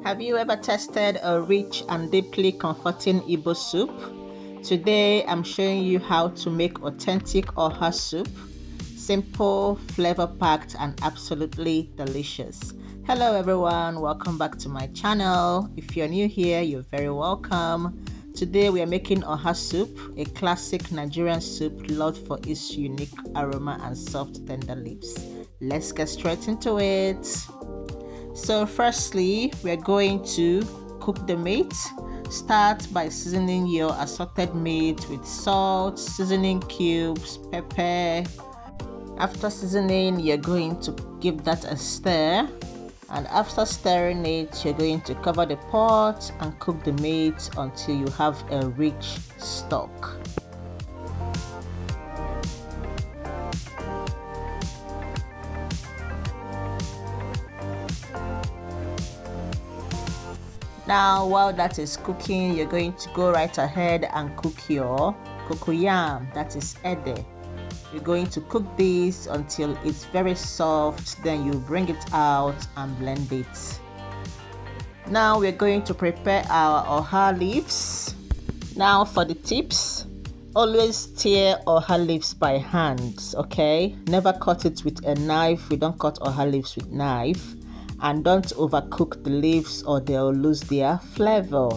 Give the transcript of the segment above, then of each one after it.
Have you ever tasted a rich and deeply comforting Igbo soup? Today I'm showing you how to make authentic Oha soup. Simple, flavor-packed and absolutely delicious. Hello everyone, welcome back to my channel. If you're new here, you're very welcome. Today we are making Oha soup, a classic Nigerian soup loved for its unique aroma and soft tender leaves. Let's get straight into it. So firstly, we're going to cook the meat. Start by seasoning your assorted meat with salt, seasoning cubes, pepper. After seasoning, you're going to give that a stir. And after stirring it, you're going to cover the pot and cook the meat until you have a rich stock. Now, while that is cooking, you're going to go right ahead and cook your cocoyam, that is ede. You're going to cook this until it's very soft, then you bring it out and blend it. Now we're going to prepare our oha leaves. Now for the tips, always tear oha leaves by hands, okay? Never cut it with a knife. We don't cut oha leaves with knife. And don't overcook the leaves or they'll lose their flavor.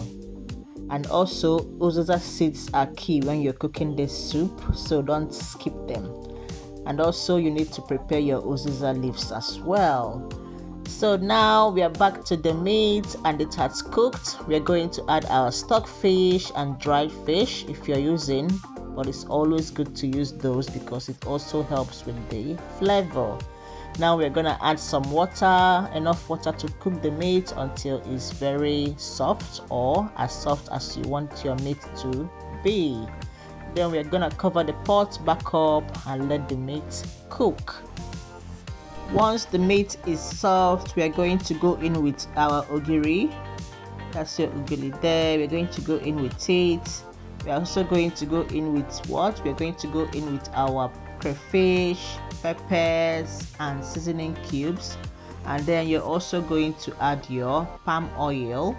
And also, Uziza seeds are key when you're cooking this soup, so don't skip them. And also, you need to prepare your Uziza leaves as well. So now we are back to the meat and it has cooked. We're going to add our stockfish and dried fish if you're using, but it's always good to use those because it also helps with the flavor. Now we're gonna add some water, enough water to cook the meat until it's very soft or as soft as you want your meat to be. Then we're gonna cover the pot back up and let the meat cook. Once the meat is soft, we are going to go in with our ogiri. That's your ogiri there. We're going to go in with it. We're also going to go in with what? We're going to go in with our crayfish, peppers and seasoning cubes, and then you're also going to add your palm oil.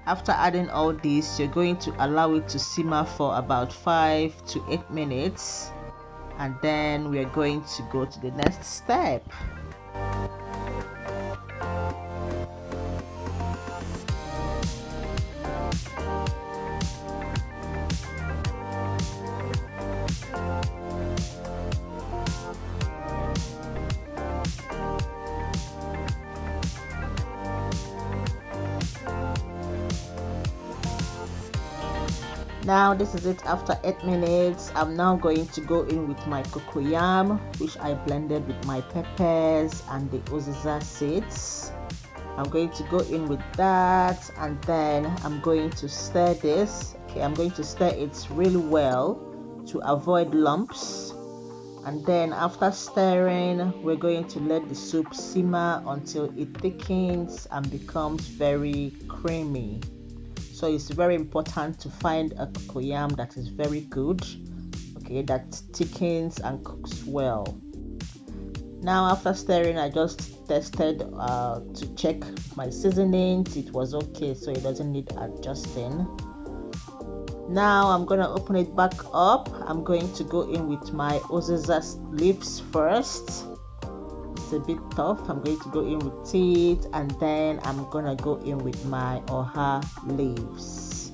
After adding all this, you're going to allow it to simmer for about 5 to 8 minutes, and then we're going to go to the next step. Now this is it after 8 minutes. I'm now going to go in with my cocoyam, which I blended with my peppers and the Uziza seeds. I'm going to go in with that and then I'm going to stir this. Okay, I'm going to stir it really well to avoid lumps. And then after stirring, we're going to let the soup simmer until it thickens and becomes very creamy. So it's very important to find a cocoyam that is very good, okay, that thickens and cooks well. Now after stirring, I just tested to check my seasonings. It was okay, so it doesn't need adjusting. Now I'm gonna open it back up. I'm going to go in with my Uziza leaves first. It's a bit tough. I'm going to go in with it and then I'm gonna go in with my oha leaves.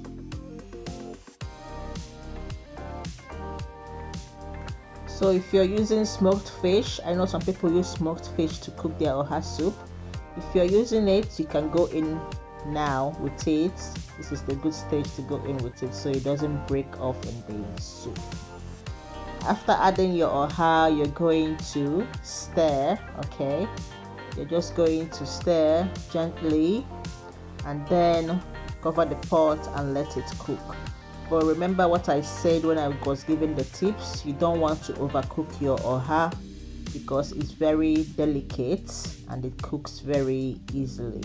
So if you're using smoked fish, I know some people use smoked fish to cook their oha soup. If you're using it, you can go in now with it. This is the good stage to go in with it so it doesn't break off in the soup. After adding your oha, you're going to stir, okay? You're just going to stir gently and then cover the pot and let it cook. But remember what I said when I was giving the tips, you don't want to overcook your oha because it's very delicate and it cooks very easily.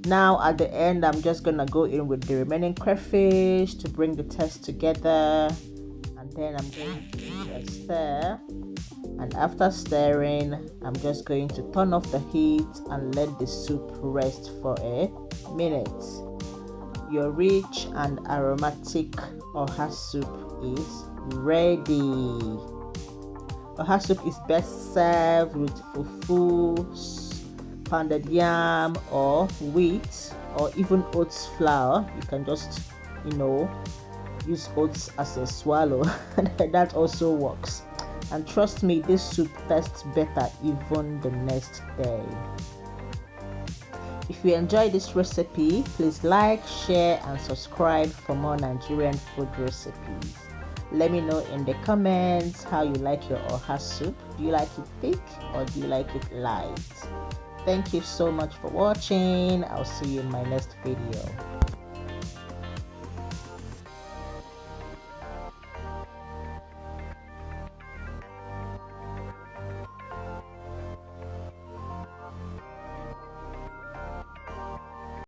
Now at the end, I'm just gonna go in with the remaining crayfish to bring the taste together. And then I'm going to give it a stir And after stirring, I'm just going to turn off the heat and let the soup rest for a minute. Your rich and aromatic Oha soup is ready. Oha soup is best served with fufu, pounded yam, or wheat, or even oats flour. You can just, use oats as a swallow. That also works. And trust me, this soup tastes better even the next day. If you enjoy this recipe, please like, share, and subscribe for more Nigerian food recipes. Let me know in the comments how you like your Oha soup. Do you like it thick or do you like it light? Thank you so much for watching. I'll see you in my next video.